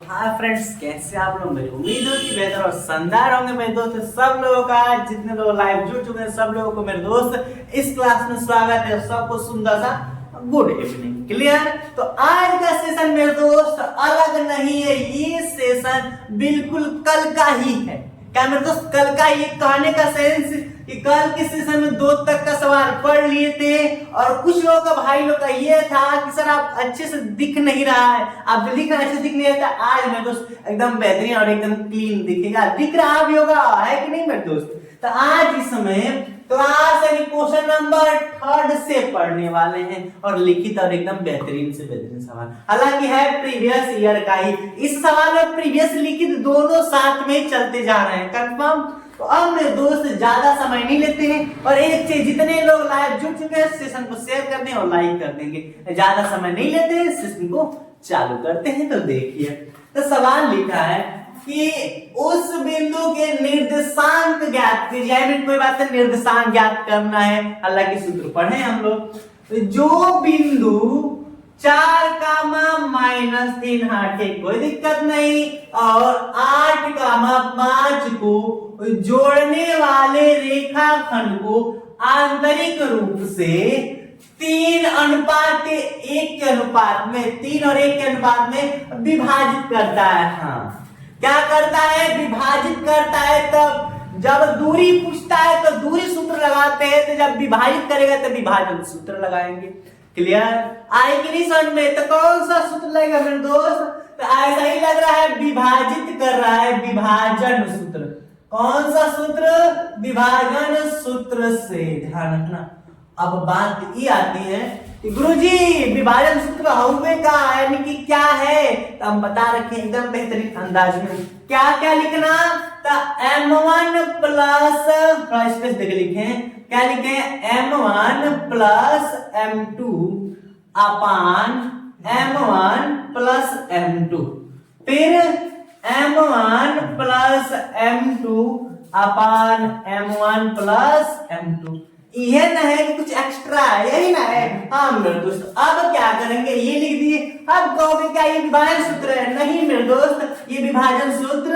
हाँ फ्रेंड्स, कैसे आप लोग? मेरी उम्मीद है कि बेहतर और शानदार होंगे मेरे दोस्त। सब लोगों का, जितने लोग लाइव जुड़ चुके हैं, सब लोगों को मेरे दोस्त इस क्लास में स्वागत है। सबको सुंदर सा गुड इवनिंग। क्लियर? तो आज का सेशन मेरे दोस्त अलग नहीं है, ये सेशन बिल्कुल कल का ही है। क्या मेरे दोस्त? कल का ही। कहने का सेंस कि कल के सेशन में 2 तक का सवाल पढ़ लिए थे और कुछ लोगों का, भाई लोग का ये था कि सर आप अच्छे से दिख नहीं रहा है, आप जो लिख रहे हैं अच्छे से दिख नहीं रहा था। आज मेरे दोस्त एकदम बेहतरीन और एकदम क्लीन दिखेगा, दिख रहा भी होगा, है कि नहीं मेरे दोस्त? तो आज इस समय क्लास यानी क्वेश्चन नंबर 3 से पढ़ने वाले हैं और लिखित और एकदम बेहतरीन से बेहतरीन सवाल। हालांकि है प्रीवियस ईयर का ही, इस सवाल और प्रीवियस लिखित दोनों साथ में चलते जा रहे हैं। कंफर्म? तो अब मेरे दोस्त ज्यादा समय नहीं लेते हैं और एक चीज, जितने लोग लाइव जुड़ चुके हैं सेशन को शेयर कर दें और लाइक कर देंगे। ज्यादा समय नहीं लेते हैं, सेशन को चालू करते हैं। तो देखिए, तो सवाल लिखा है कि उस बिंदु के निर्देशांक ज्ञात कीजिए। कोई बात है, निर्देशांक ज्ञात करना है, हालांकि सूत्र पढ़े हम लोग। जो बिंदु 4, -3, हाँ ठीक, कोई दिक्कत नहीं, और 8, 5 को जोड़ने वाले रेखाखंड को आंतरिक रूप से 3:1 के अनुपात में, 3 और 1 के अनुपात में विभाजित करता है। हाँ, क्या करता है? विभाजित करता है। तब जब दूरी पूछता है तो दूरी सूत्र लगाते हैं, तो जब विभाजित करेगा तो विभाजन सूत्र लगाएंगे। क्लियर? आए कि नहीं समझ में? तो कौन सा सूत्र लगेगा मेरे दोस्त? तो ऐसा ही लग रहा है, विभाजित कर रहा है, विभाजन सूत्र। कौन सा सूत्र? विभाजन सूत्र से। ध्यान रखना। अब बात ये आती है कि गुरुजी विभाजन सूत्र हुए का यानी कि क्या है? तो हम बता रखे एकदम बेहतरीन अंदाज में। क्या क्या लिखना? तो M1 प्लस, थोड़ा स्पेस देके लिखे, क्या लिखे? M1 प्लस M2 अपान M1 प्लस M2, फिर M1 प्लस M2 अपान M1 प्लस M2। यह ना है कि कुछ एक्स्ट्रा है, यही ना है। हाँ मेरे दोस्त, अब क्या करेंगे? ये लिख दिए। अब कहोगे क्या ये विभाजन सूत्र है? नहीं मेरे दोस्त, ये विभाजन सूत्र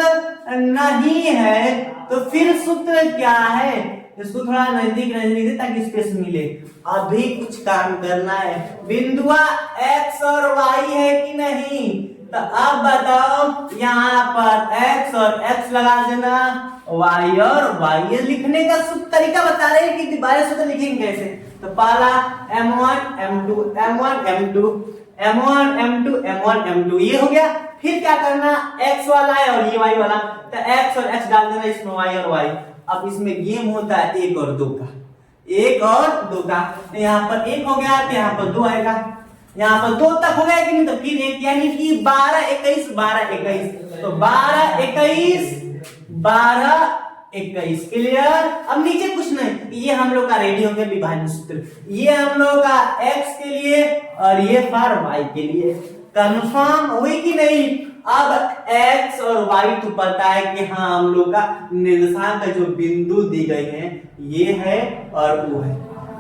नहीं है। तो फिर सूत्र क्या है? इसको थोड़ा नजदीक नजदीक दे ताकि स्पेस मिले। अभी कुछ काम करना है। बिंदुआ x और y है कि नहीं? तो अब बताओ, यहाँ पर x और x लगा देना, y और y। ये लिखने का तरीका बता रहे हैं कि विभाजन सूत्र लिखेंगे कैसे। तो पहला M1 M2 M1 M2 M1 M2 M1 M2, ये हो गया। फिर क्या करना? x वाला है और ये y वाला, तो x और x डाल देना इसमें, y और y। अब इसमें गेम होता है 1 और 2 का, 1 और 2 का। तो यहाँ पर 1 हो गया, तो यहाँ पर 2 आएगा। यहाँ पर 2 तक हो गया कि नहीं? तो फिर 1, यानी कि 12 21 12 21, तो 12 21 12 21। क्लियर? अब नीचे कुछ नहीं, ये हम लोग का रेडी हो गया विभाजन सूत्र। ये हम लोग का x के लिए और ये फॉर y के लिए। कंफर्म हुई कि नहीं? अब x और y तो पता है कि हाँ हम लोग का निर्देशांक का जो बिंदु दी गई है ये है और वो है,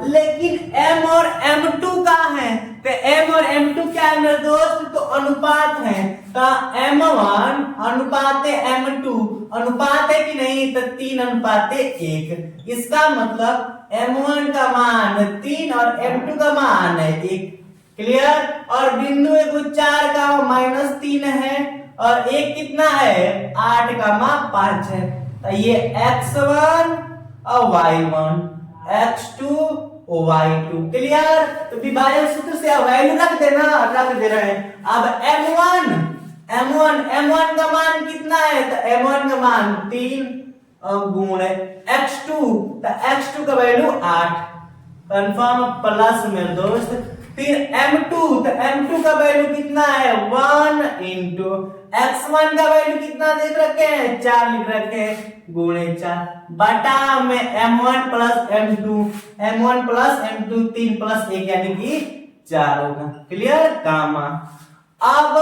लेकिन m और m2 का है। तो m और m2 क्या है मेरे दोस्त? तो अनुपात है। तो m1 अनुपात m2 अनुपात है कि नहीं? तो 3:1। इसका मतलब m1 का मान 3 और m2 का मान है 1। क्लियर? और बिंदु 4 का -3 है और 1 कितना है? 8 का मान 5 है। तो ये x1 और y1, x2 और y2। क्लियर? तो विभाजन सूत्र से वैल्यू रख देना, रख दे रहे हैं। अब M1 का मान कितना है? तो M1 का मान 3 गुणे x2, तो x2 का वैल्यू 8। कंफर्म? प्लस मेरे दोस्त। फिर M2, तो M2 का वैल्यू कितना है? 1 इंटू x1 का वैल्यू कितना देख रखे हैं? 4 लिख रखे हैं, गुणे 4 बटा में M1 plus M2, M1 plus M2, 3 plus 1 यानी कि 4 होगा। क्लियर? गामा। अब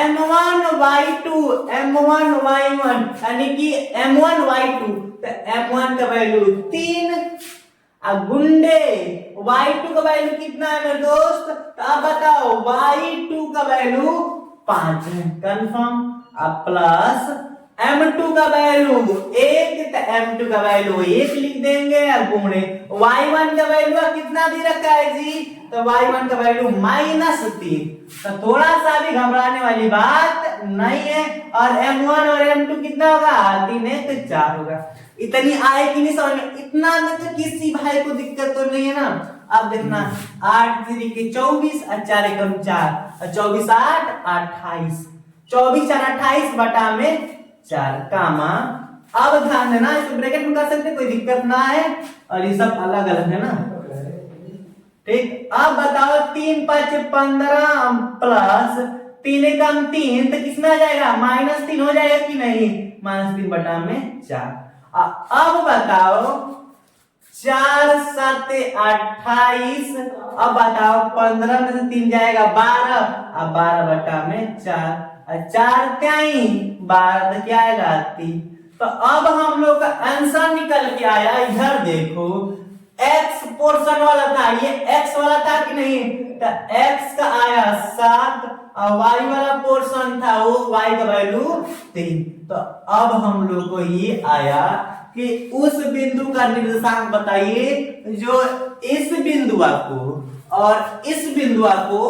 M1 Y2 M1 Y1 यानी कि M1 Y2, तो M1 का वैल्यू 3 अब गुंडे y2 का वैल्यू कितना है मेरे दोस्त? तो आप बताओ y2 का वैल्यू 5 है कंफर्म। अब प्लस m2 का वैल्यू 1, तो m2 का वैल्यू 1 लिख देंगे और गुणे y1 का वैल्यू कितना दे रखा है जी, तो y1 का वैल्यू -3। तो थोड़ा सा भी घबराने वाली बात नहीं है। और m1 और m2 कितना होगा, 3 है तो 4 होगा। इतनी आए कि नहीं समझ में, इतना में तो किसी भाई को दिक्कत तो नहीं है ना। अब देखना 8 3 के 24 और 4 एकम 4 और 24 8 28, 24 4 28 बटा में 4 कामा। अब ध्यान देना, इसको ब्रैकेट में कर सकते हैं, कोई दिक्कत ना है। और ये सब अलग अलग है ना, ठीक। अब बताओ 3 5 15 प्लस 3 एकम 3, तो किसमें आ जाएगा, -3 हो जाएगा कि नहीं, -3 बटा में 4। अब बताओ 4 7 28, अब बताओ 15 में से 3 जाएगा 12, अब 12 बटा में 4 और 4 क्या ही 12, तो क्या आएगा 3। तो अब हम लोग का आंसर निकल के आया, इधर देखो x पोर्शन वाला था, ये x वाला था कि नहीं, तो x का आया 7 और y वाला पोर्शन था वो y का वैल्यू 3। तो अब हम लोग को ये आया कि उस बिंदु का निर्देशांक बताइए जो इस बिंदु को और इस बिंदु को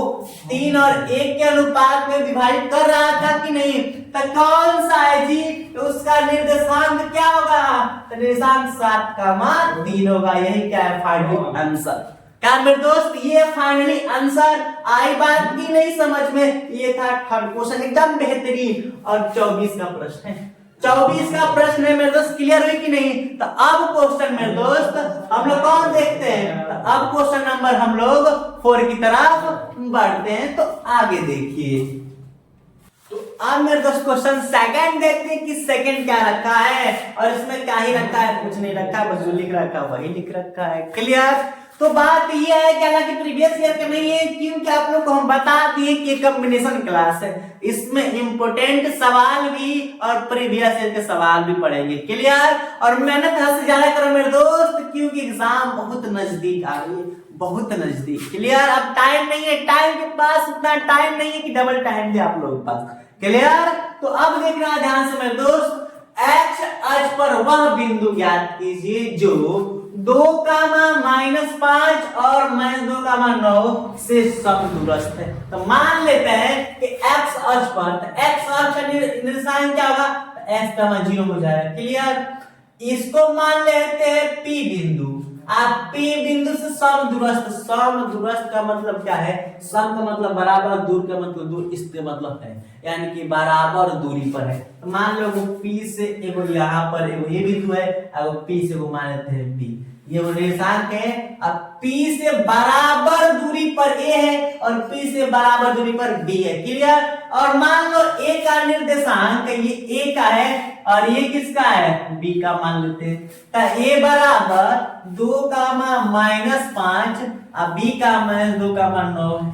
3 और 1 के अनुपात में विभाजित कर रहा था कि नहीं, तो कौन सा है जी, तो उसका निर्देशांक क्या होगा, तो निर्देशांक 7 का मान 3 होगा। यही क्या है फाइनली आंसर। क्या मेरे दोस्त, ये फाइनली आंसर आई बात की नहीं समझ में, ये था थर्ड क्वेश्चन एकदम बेहतरीन। और 24 का प्रश्न है, 24 का प्रश्न है मेरे दोस्त, क्लियर हुई कि नहीं। तो अब क्वेश्चन मेरे दोस्त हम लोग कौन देखते हैं, तो अब क्वेश्चन नंबर हम लोग 4 की तरफ बढ़ते हैं। तो आगे देखिए, तो अब मेरे दोस्त क्वेश्चन सेकंड देखते हैं कि सेकंड क्या रखा है, और इसमें क्या ही रखा है, कुछ नहीं रखा, बस जो लिख रखा है वही लिख रखा है। क्लियर। तो बात ये है कि हालांकि प्रीवियस ईयर के नहीं है, क्योंकि आप लोग को हम बता दिए कि कॉम्बिनेशन क्लास है, इसमें इंपोर्टेंट सवाल भी और प्रीवियस ईयर के सवाल भी पढ़ेंगे। क्लियर। और मेहनत हद से ज्यादा करो मेरे दोस्त, क्योंकि एग्जाम बहुत नजदीक आ रही है, बहुत नजदीक। क्लियर। अब टाइम नहीं है, टाइम के पास उतना टाइम नहीं है कि डबल टाइम दे आप लोगों के पास। क्लियर। तो अब देखना ध्यान से मेरे दोस्त, x अक्ष पर वह बिंदु ज्ञात कीजिए जो 2, -5 और -2, से समदूरस्थ है। तो मान लेते हैं कि x अक्ष पर, तो x अक्ष का निर्देशांक क्या होगा, x का मान 0 हो जाएगा। क्लियर। इसको मान लेते हैं P बिंदु, आप P बिंदु से समदूरस्थ, समदूरस्थ का मतलब क्या है, सम का मतलब बराबर, दूर का मतलब दूर, इसका मतलब है यानी कि बराबर दूरी पर है। तो मान लो वो P से एगो यहाँ पर एगो ये बिंदु है, और P से वो मान लेते हैं P, ये वो निर्देशांक है। अब P से बराबर दूरी पर A है और P से बराबर दूरी पर B है। क्लियर। और मान लो A का निर्देशांक ये A का है और ये किसका है, B का मान लेते हैं। तो A बराबर 2, -5 और B का -2, 9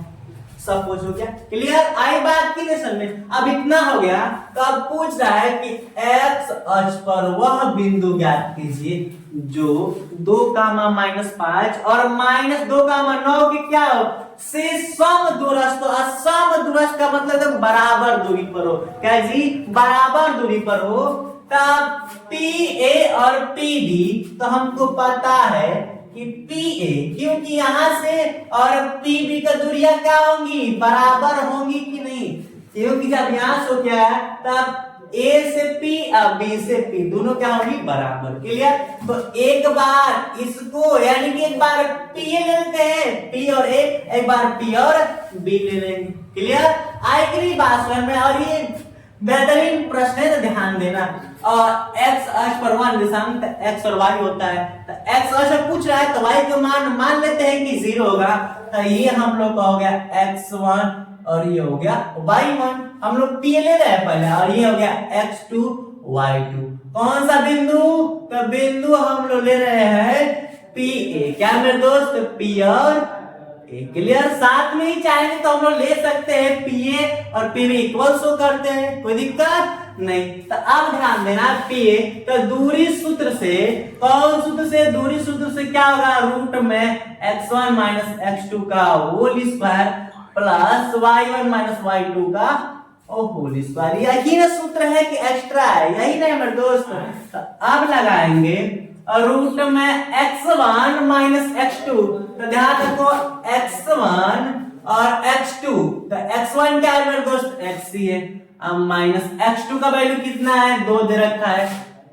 सब कुछ हो गया। क्लियर। आई बात की नहीं में। अब इतना हो गया, तो अब पूछ रहा है कि x अक्ष पर वह बिंदु ज्ञात कीजिए जो 2, -5 और -2, 9 के क्या हो, से समदूरस्थ। समदूरस्थ का मतलब तो बराबर दूरी पर हो। क्या जी, बराबर दूरी पर हो। तब PA और PB तो हमको पता है कि PA, क्योंकि यहां से और PB का दूरियां क्या होंगी, बराबर होंगी कि नहीं, क्योंकि जब यहां से क्या है तब A से P और B से P दोनों क्या होंगी, बराबर। क्लियर। तो एक बार इसको यानी कि एक बार P ले लेते हैं, P और A, एक बार P और B ले लेंगे। क्लियर। आएगी बात समझ में। और ये बेहतरीन प्रश्न है, तो ध्यान देना। और x अक्ष पर वन निर्देशांक x और y होता है, तो x अक्ष पर पूछ रहा है तो y का मान लेते हैं कि 0 होगा। तो ये हम लोग का हो गया x1 और ये हो गया y1, हम लोग P ले रहे हैं पहले, और ये हो गया x2 y2। कौन सा बिंदु, तो बिंदु हम लोग ले रहे हैं PA। क्या मेरे दोस्त, P और A। क्लियर। साथ में ही चाहेंगे तो हम लोग ले सकते हैं, PA और PB इक्वल शो करते हैं, कोई दिक्कत नहीं। तो अब ध्यान देना, PA तो दूरी सूत्र से, कौन सूत्र से, दूरी सूत्र से क्या होगा, रूट में x1 - x2 का whole square plus y1 - y2 का और होल स्क्वायर। यही ना सूत्र है कि एक्स्ट्रा है, यही ना मेरे दोस्त। तो अब लगाएंगे रूट में x1 माइनस x2। तो ध्यान रखो x1 और x2, तो x1 क्या है मेरे दोस्त x है, अब माइनस x2 का वैल्यू कितना है 2 दे रखा है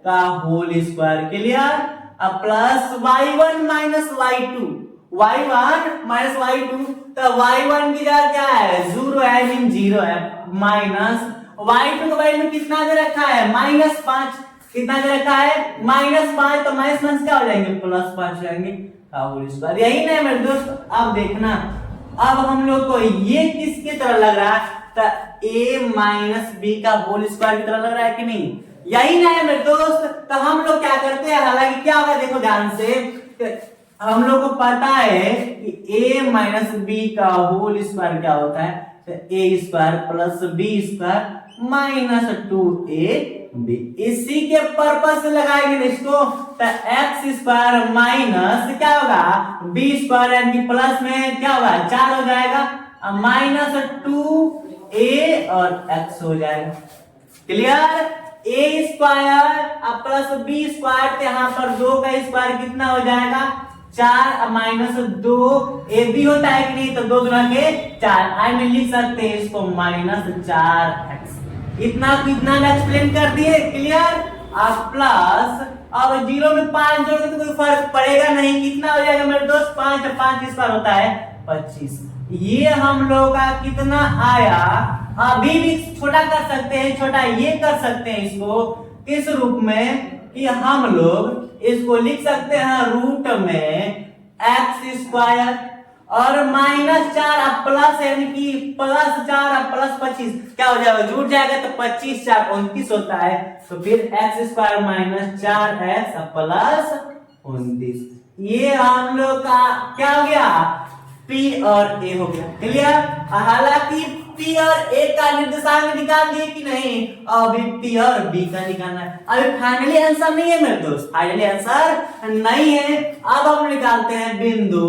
का होल स्क्वायर। क्लियर। अब plus y1 minus y2, y1 minus y2, तो y1 की जगह क्या है 0 है, मीन 0 है, माइनस y2 का वैल्यू कितना दे रखा है -5, कितना दे रखा है -5, तो माइनस माइनस क्या हो जाएंगे +5 हो जाएंगे का होल स्क्वायर। यही ना मेरे दोस्त। अब देखना अब हम लोग को ये किसकी तरह लग रहा है, तो a माइनस बी का होल स्क्वायर की तरह लग रहा है कि नहीं, यही ना है मेरे दोस्त। तो हम लोग क्या करते हैं, हालांकि क्या होगा देखो ध्यान से, हम लोग को पता है कि a माइनस बी का होल स्क्वायर क्या होता है, तो a square plus B square minus 2ab। इसी के पर्पस से लगाएंगे इसको, तो एक्स स्क्वायर माइनस क्या होगा बी स्क्वायर, यानी कि प्लस में क्या होगा 4 हो जाएगा, माइनस 2a और x हो जाएगा। क्लियर। a स्क्वायर अब प्लस बी स्क्वायर, यहाँ पर 2 का स्क्वायर कितना हो जाएगा 4 माइनस 2 ए बी होता है कि नहीं, तो 2 गुना के 4, आई में लिख सकते हैं इसको -4x। इतना कितना एक्सप्लेन कर दिए। क्लियर। अब प्लस अब 0 में 5 जोड़ोगे तो कोई फर्क पड़ेगा नहीं, कितना हो जाएगा मेरे दोस्त 5, 5 स्क्वायर होता है 25। ये हम लोग का कितना आया, अभी भी छोटा कर सकते हैं, छोटा ये कर सकते हैं इसको किस रूप में कि हम लोग इसको लिख सकते हैं रूट में एक्स स्क्वायर और -4 अब प्लस, यानी कि +4 अब +25 क्या हो जाएगा जुड़ जाएगा, तो 25 4 29 होता है, तो फिर एक्स स्क्वायर -4x प्लस 29। ये हम लोग का क्या हो गया P और A हो गया। क्लियर। हालांकि P और A का निर्देशांक निकाल दिए कि नहीं, अभी P और B का निकालना है। अभी फाइनली आंसर नहीं है मेरे दोस्त, फाइनली आंसर नहीं है। अब हम निकालते हैं बिंदु,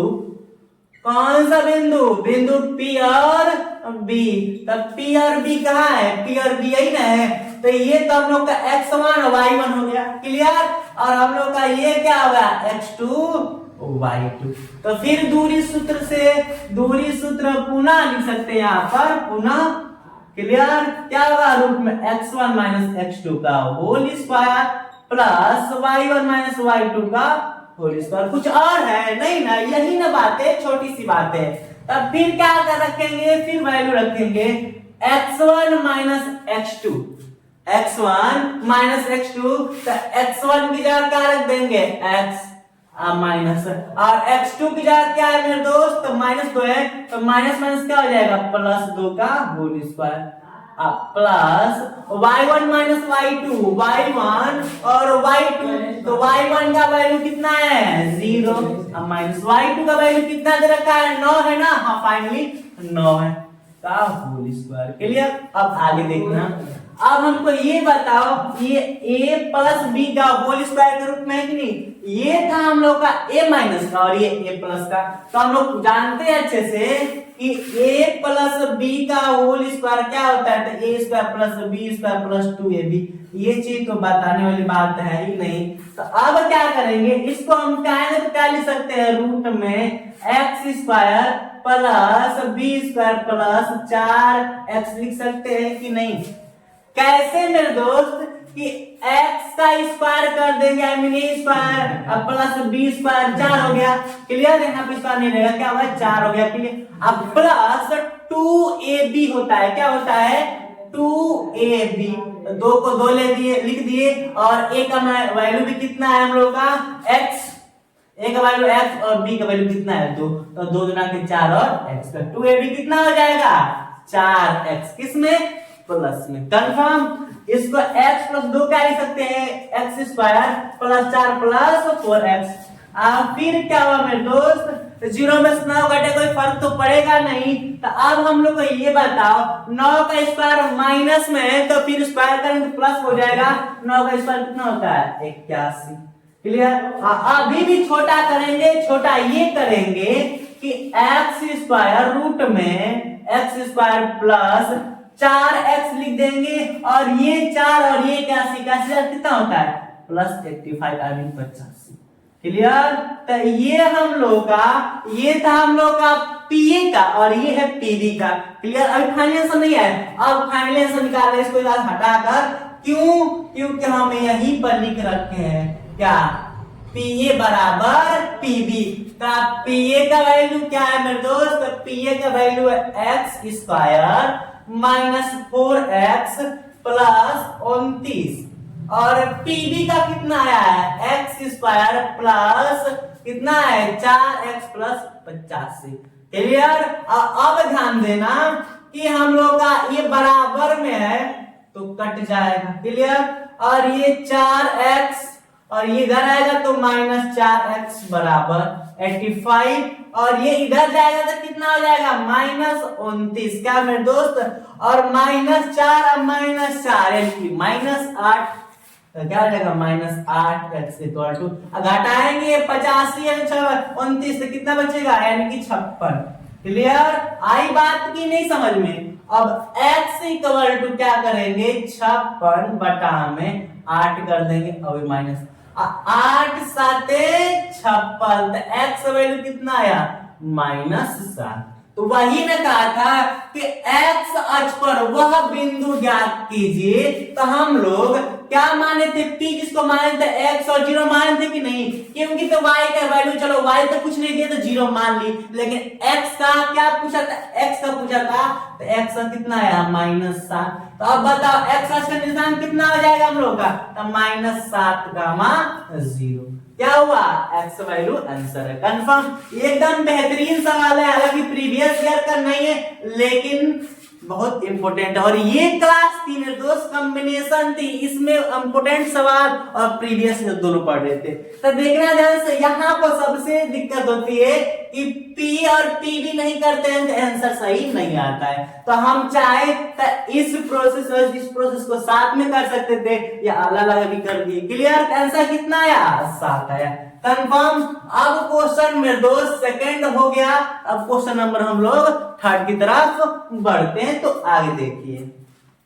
कौन सा बिंदु, बिंदु P और B। तब P और B कहाँ है, P और B यही ना है, तो ये तो हम लोग का x1 और y1 हो गया। क्लियर। और हम लोग का ये क्या होगा x2 y2। तो फिर दूरी सूत्र से दूरी सूत्र पुनः लिख सकते हैं यहाँ पर पुनः। क्लियर। क्या होगा रूट में x1 माइनस x2 का whole square plus y1 minus y2 का होल स्क्वायर। कुछ और है नहीं ना, यही ना बात है, छोटी सी बात है। तब फिर क्या कर रखेंगे, फिर वैल्यू रखेंगे x1 minus x2, x1 minus x2, तो x1 की जगह क्या रख देंगे x माइनस, और x2 की जगह क्या है मेरे दोस्त -2 है, तो माइनस माइनस क्या हो जाएगा +2 का whole square plus y1 minus y2, y1 और y2, तो y1 का वैल्यू कितना है 0, माइनस y2 का वैल्यू कितना दे रखा है 9 है ना, हाँ फाइनली 9 है का होल स्क्वायर। क्लियर। अब आगे देखना, अब हमको ये बताओ ये a प्लस बी का होल स्क्वायर के रूप में है कि नहीं, ये था हम लोग का a माइनस का और ये a प्लस का, तो हम लोग जानते हैं अच्छे से कि a प्लस b का होल स्क्वायर क्या होता है, तो a square plus b square plus 2ab। ये चीज तो बताने वाली बात है ही नहीं। तो अब क्या करेंगे, इसको हम क्या लिख सकते हैं रूट में x square plus b square plus 4x लिख सकते हैं कि नहीं। कैसे मेरे दोस्त कि x का स्क्वायर कर देंगे, आई मीन a स्क्वायर अब प्लस b स्क्वायर 4 हो गया। क्लियर। यहाँ पे स्क्वायर नहीं रहेगा, क्या होगा 4 हो गया। क्लियर। अब प्लस 2ab होता है, क्या होता है 2ab, 2 को 2 ले दिए लिख दिए, और a का वैल्यू भी कितना है हम लोग का x, a का वैल्यू x और b का वैल्यू कितना है 2, तो 2 गुना के 4 और x का 2ab कितना हो जाएगा 4x, किसमें प्लस में। कंफर्म। इसको x प्लस 2 क्या लिख सकते हैं x square plus 4 plus 4x। फिर क्या हुआ मेरे दोस्त, 0 में 9 घटे कोई फर्क तो पड़ेगा नहीं। तो अब हम लोग को ये बताओ 9 का स्क्वायर माइनस में है, तो फिर स्क्वायर करेंगे तो प्लस हो जाएगा, 9 का स्क्वायर कितना होता है 81। क्लियर। अभी भी छोटा करेंगे, छोटा ये करेंगे कि x स्क्वायर रूट में x स्क्वायर प्लस 4x लिख देंगे और ये 4 और ये 81 कितना होता है प्लस 85 आई मीन 85। क्लियर। तो ये हम लोग का ये था हम लोग का पीए का और ये है पीबी का। क्लियर। अभी फाइनल आंसर नहीं है, अब फाइनल आंसर निकाल रहे इसको हटाकर। क्यों? क्योंकि हम यहीं पर लिख रखे हैं क्या पीए बराबर पीबी। तो पीए का वैल्यू क्या है मेरे दोस्त? पीए का वैल्यू है x square minus 4x plus 29 और पीबी का कितना आया है एक्स स्क्वायर प्लस कितना है 4x प्लस 85। क्लियर। अब ध्यान देना कि हम लोग का ये बराबर में है तो कट जाएगा। क्लियर। और ये 4x और ये इधर आएगा तो माइनस 4x बराबर 85 और ये इधर जाएगा तो कितना हो जाएगा माइनस 29। क्या मेरे दोस्त? और -4 और -4 यानी -8 तो क्या हो जाएगा -8x इक्वल टू घटाएंगे 85 यानी 29 तो कितना बचेगा यानी कि 56। क्लियर। आई बात की नहीं समझ में? अब x इक्वल टू क्या करेंगे 56 बटा में 8 कर देंगे और माइनस 8 साते 56 तो x वैल्यू कितना आया -7। तो वही मैं कहा था कि x अक्ष पर वह बिंदु ज्ञात कीजिए। तो हम लोग क्या माने थे p किसको माने थे x और 0 माने थे कि नहीं? क्योंकि तो y का वैल्यू चलो y तो कुछ नहीं दिया तो 0 मान ली, लेकिन x का क्या पूछा था? x का पूछा था तो x का कितना आया -7। तो अब बताओ x का निशान कितना हो जाएगा हम लोग का? तो -7 0 क्या हुआ x वैल्यू आंसर है। कंफर्म। एकदम बेहतरीन सवाल है, हालांकि प्रीवियस ईयर का नहीं है लेकिन बहुत इंपॉर्टेंट है। और ये क्लास थी मेरे दोस्त कॉम्बिनेशन थी, इसमें इंपॉर्टेंट सवाल और प्रीवियस ईयर दोनों पढ़ रहे थे। तो देखना ध्यान से, यहाँ पर सबसे दिक्कत होती है कि P और P भी नहीं करते हैं तो आंसर सही नहीं आता है। तो हम चाहे तो इस प्रोसेस को साथ में कर सकते थे या अलग अलग भी कर दिए। क्लियर। आंसर कितना आया 7 आया। कंफर्म। अब क्वेश्चन मेरे दोस्त सेकंड हो गया, अब क्वेश्चन नंबर हम लोग थर्ड की तरफ बढ़ते हैं। तो आगे देखिए।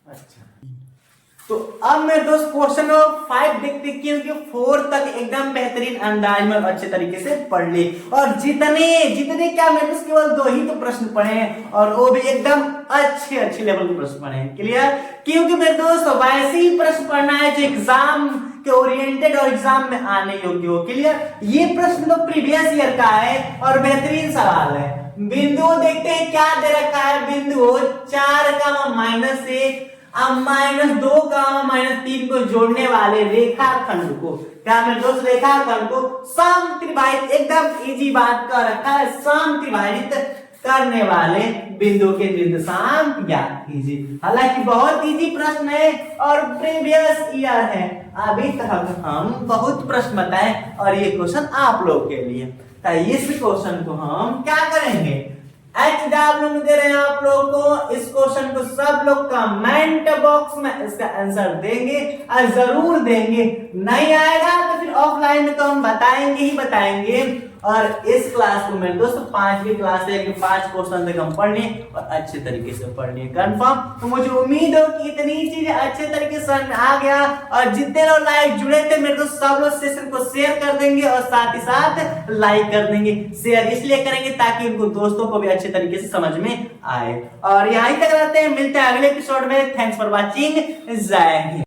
अच्छा तो अब मेरे दोस्त क्वेश्चन नंबर 5 देखते हैं, क्योंकि 4 तक एकदम बेहतरीन अंदाज में अच्छे तरीके से पढ़ ली। और जितने क्या मेरे दोस्त केवल 2 ही तो प्रश्न पढ़े हैं और वो भी एकदम अच्छे लेवल के प्रश्न पढ़े हैं। क्लियर। क्योंकि मेरे दोस्त वैसे ही प्रश्न पढ़ना है जो एग्जाम के ओरिएंटेड और एग्जाम में आने योग्य हो। क्लियर। ये प्रश्न तो प्रीवियस ईयर का है और बेहतरीन सवाल है। बिंदु देखते हैं क्या दे रखा है। बिंदु 4 का -1 अब -2 का -3 को जोड़ने वाले रेखाखंड को क्या मेरे दोस्त रेखाखंड को समत्रिभाजित, एकदम इजी बात कर रखा है, समत्रिभाजित करने वाले बिंदु के निर्देशांक ज्ञात कीजिए। हालांकि बहुत इजी प्रश्न है और प्रीवियस ईयर है, अभी तक हम बहुत प्रश्न बताए और ये क्वेश्चन आप लोग के लिए। तो इस क्वेश्चन को हम क्या करेंगे HW में दे रहे हैं आप लोग को। इस क्वेश्चन को सब लोग कमेंट बॉक्स में इसका आंसर देंगे और जरूर देंगे। नहीं आएगा तो फिर ऑफलाइन में तो हम बताएंगे ही बताएंगे। और इस क्लास को मेरे दोस्त 5वीं क्लास है, 5 क्वेश्चन तक हम पढ़ने और अच्छे तरीके से पढ़ने कंफर्म। तो मुझे उम्मीद हो कि इतनी चीजें अच्छे तरीके से समझ में आ गया। और जितने लोग लाइव जुड़े थे मेरे दोस्त सब लोग सेशन को शेयर कर देंगे और साथ ही साथ लाइक कर देंगे। शेयर इसलिए करेंगे ताकि उनको दोस्तों को भी अच्छे तरीके से समझ में आए। और यहीं तक रहते हैं, मिलते हैं अगले एपिसोड में। Thanks for watching. जय हिंद।